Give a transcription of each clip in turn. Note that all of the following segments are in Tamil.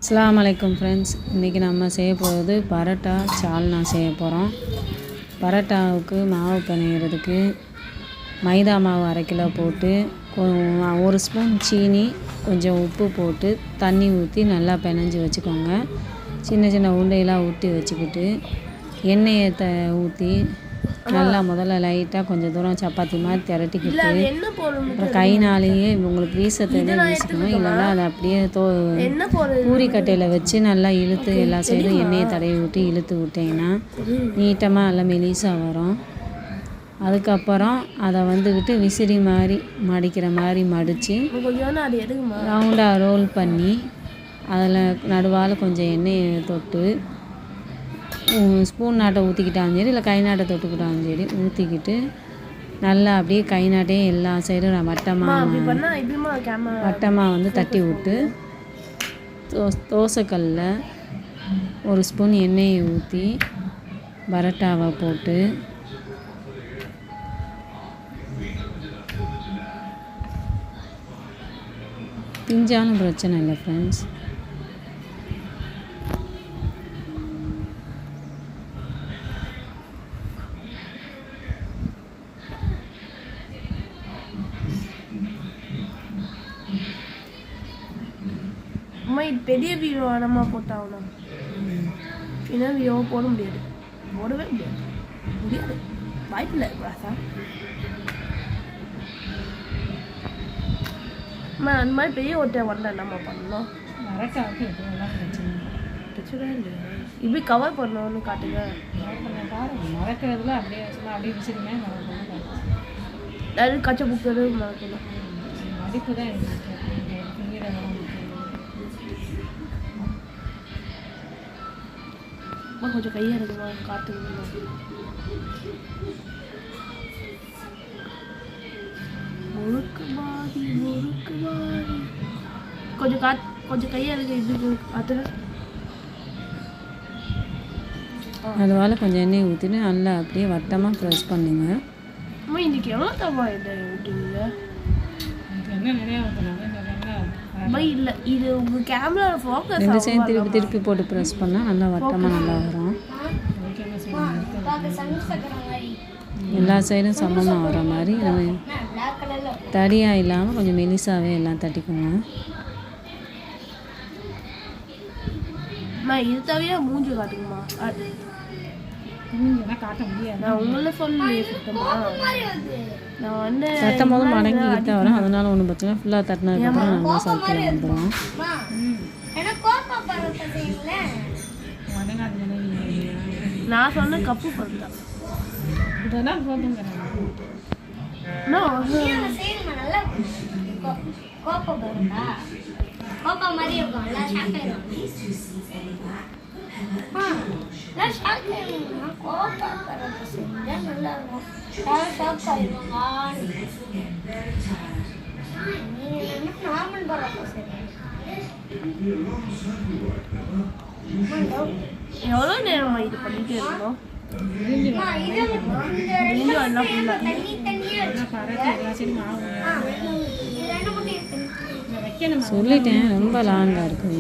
அஸ்ஸலாமு அலைக்கும் ஃப்ரெண்ட்ஸ், இன்றைக்கி நம்ம செய்ய போகிறது பரோட்டா சால்னா செய்ய போகிறோம். பரோட்டாவுக்கு மாவு பிணையிறதுக்கு மைதா மாவு 1/2 கிலோ போட்டு 1 ஸ்பூன் சீனி, கொஞ்சம் உப்பு போட்டு தண்ணி ஊற்றி நல்லா பிணைஞ்சி வச்சுக்கோங்க. சின்ன சின்ன உருண்டையெல்லாம் ஊற்றி வச்சுக்கிட்டு எண்ணெயை ஊற்றி நல்லா முதல்ல லைட்டாக கொஞ்சம் தூரம் சப்பாத்தி மாதிரி திரட்டிக்கிட்டு அப்புறம் கைனாலேயே உங்களுக்கு வீசத்தை வீசிக்கணும். இல்லைன்னா அதை அப்படியே பூரிக்கட்டையில் வச்சு நல்லா இழுத்து எல்லா சைடும் எண்ணெயை தடவி விட்டு இழுத்து விட்டிங்கன்னா நீட்டமாக நல்லா மெலிசாக வரும். அதுக்கப்புறம் அதை வந்துக்கிட்டு விசிறி மாதிரி மடிக்கிற மாதிரி மடித்து ரவுண்டாக ரோல் பண்ணி அதில் நடுவால் கொஞ்சம் எண்ணெயை தொட்டு ஸ்பூன் நாட்டை ஊற்றிக்கிட்டாலும் சரி, இல்லை கை நாட்டை தொட்டுக்கிட்டாலும் சரி ஊற்றிக்கிட்டு நல்லா அப்படியே கை நாட்டே எல்லா சைடும் வட்டமாக வந்து தட்டி விட்டு தோசைக்கல்லில் 1 ஸ்பூன் எண்ணெயை ஊற்றி பரோட்டாவை போட்டு பிஞ்சாலும் பிரச்சனை இல்லை ஃப்ரெண்ட்ஸ். இது பெரிய வீடியோ நம்ம போட்டாகணும். சின்ன வீடியோ போட முடியாது, போடவே முடியாது, வாய்ப்பில்லை. ராசா அந்த மாதிரி பெரிய ஒட்டை வண்டை நம்ம பண்ணணும். இப்படி கவர் பண்ணணும்னு காட்டுங்க. மறக்கிறதுல அப்படியே அப்படியே விசிறிங்க அது கச்சை புக்கிறது மறக்கணும். மதிப்பு தான் கொஞ்சம் கையாக இருக்குமா காட்டுங்க. கொஞ்சம் கையாக இருக்கு. இது காட்டுங்க. அதுவால் கொஞ்சம் எண்ணெய் ஊற்றிட்டு நல்லா அப்படியே வட்டமாக ப்ரெஸ் பண்ணுங்க. அம்மா இன்றைக்கி எவ்வளோ தவா எண்ணெய் ஊற்றுவீங்க? எண்ணெய் நிறையா ஊற்றணும். இல்லை, இது உங்கள் கேமராவில் ஃபோக்கஸ் 2 சைடும் திருப்பி போட்டு ப்ரெஸ் பண்ணால் நல்லா வட்டமாக நல்லா வரும். எல்லா சைடும் சமமாக வர மாதிரி நம்ம தடியாக இல்லாமல் கொஞ்சம் மெலிசாவே எல்லாம் தட்டிக்கோங்க. இது தவிர மூஞ்சி காட்டுங்கம்மா. காட்ட முடியாது. நான் உங்களை சொல்லி சுத்தமா நான் வந்து தட்டும் போது மடங்கிக்கிட்டு வரும். அதனால ஒன்றும் பிரச்சனை. ஃபுல்லாக தட்டினதுக்கப்புறம் நல்லா சாப்பிட்டு வந்துடும். நான் சொன்ன கப்பு பருத்தா இதெல்லாம் எவ்வளோ நேரம் இது பண்ணிட்டே இருக்கணும்? சொல்லிட்டேன், ரொம்ப லாங்காக இருக்குது.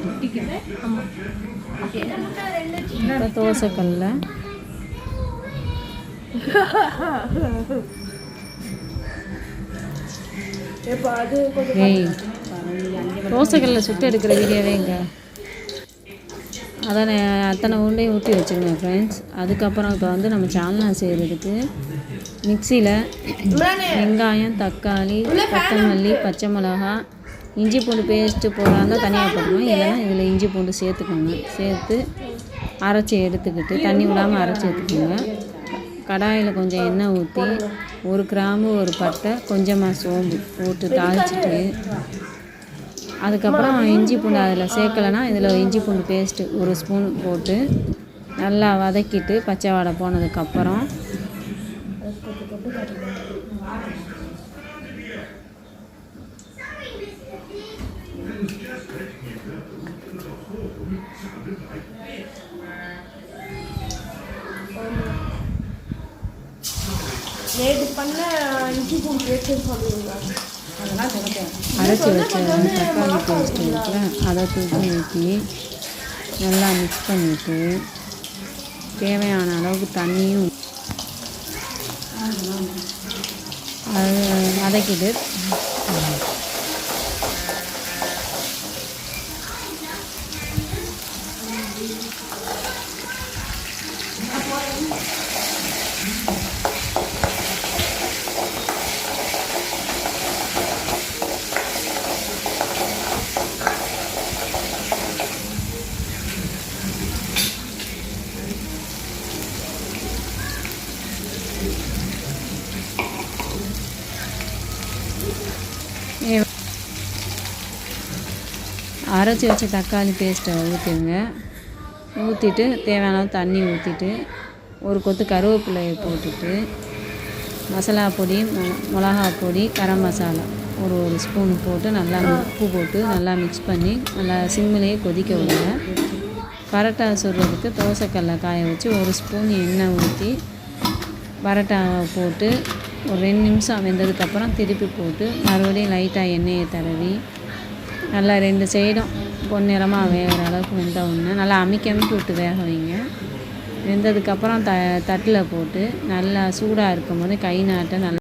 இப்போ தோசைக்கல்ல தோசைக்கல்ல சுட்டு எடுக்கிற வீடியோவே இங்கே அதான் அத்தனை உருண்டையும் ஊற்றி வச்சுருங்க ஃப்ரெண்ட்ஸ். அதுக்கப்புறம் இப்போ வந்து நம்ம சால்னா செய்கிறதுக்கு மிக்சியில் வெங்காயம், தக்காளி, கொத்தமல்லி, பச்சை மிளகா, இஞ்சி பூண்டு பேஸ்ட்டு போடாங்க தனியாக போடணும். இல்லைன்னா இதில் இஞ்சி பூண்டு சேர்த்துக்கோங்க. சேர்த்து அரைச்சி எடுத்துக்கிட்டு தண்ணி விடாமல் அரைச்சி எடுத்துக்கோங்க. கடாயில் கொஞ்சம் எண்ணெய் ஊற்றி 1 கிராம்பு, 1 பட்டை, கொஞ்சமாக சோம்பு போட்டு தாளிச்சிட்டு அதுக்கப்புறம் இஞ்சி பூண்டு அதில் சேர்க்கலைன்னா இதில் இஞ்சி பூண்டு பேஸ்ட்டு 1 ஸ்பூன் போட்டு நல்லா வதக்கிட்டு பச்சை வாடை போனதுக்கப்புறம் நேற்று பண்ண இஞ்சி பூண்டு பேஸ்ட்டு சொல்லுவீங்க. அரைச்சி வச்ச தக்காளி பேஸ்ட்டு இருக்குல்ல அதை தூக்கி ஊற்றி நல்லா மிக்ஸ் பண்ணிவிட்டு தேவையான அளவுக்கு தண்ணியும் அது வதக்கிட்டு அரைச்சி வச்ச தக்காளி பேஸ்ட்டை ஊற்றிடுங்க. ஊற்றிட்டு தேவையான அளவு தண்ணி ஊற்றிட்டு ஒரு கொத்து கருவேப்பிலையை போட்டுட்டு மசாலா பொடி மிளகா பொடி கரம் மசாலா ஒரு ஸ்பூன் போட்டு நல்லா உப்பு போட்டு நல்லா மிக்ஸ் பண்ணி நல்லா சிம்மிலேயே கொதிக்க விடுங்க. பரோட்டா சுடுறதுக்கு தோசைக்கல்லை காய வச்சு ஒரு ஸ்பூன் எண்ணெய் ஊற்றி பரோட்டாவை போட்டு ஒரு 2 நிமிஷம் வெந்ததுக்கப்புறம் திருப்பி போட்டு மறுபடியும் லைட்டாக எண்ணெயை தடவி நல்லா 2 சைடும் பொன்னிறமாக வேகிற அளவுக்கு வெந்த உடனே நல்லா அமுக்கி விட்டு வேக வைங்க. வெந்ததுக்கப்புறம் தட்டில் போட்டு நல்லா சூடாக இருக்கும்போது கை நாட்டை நல்லா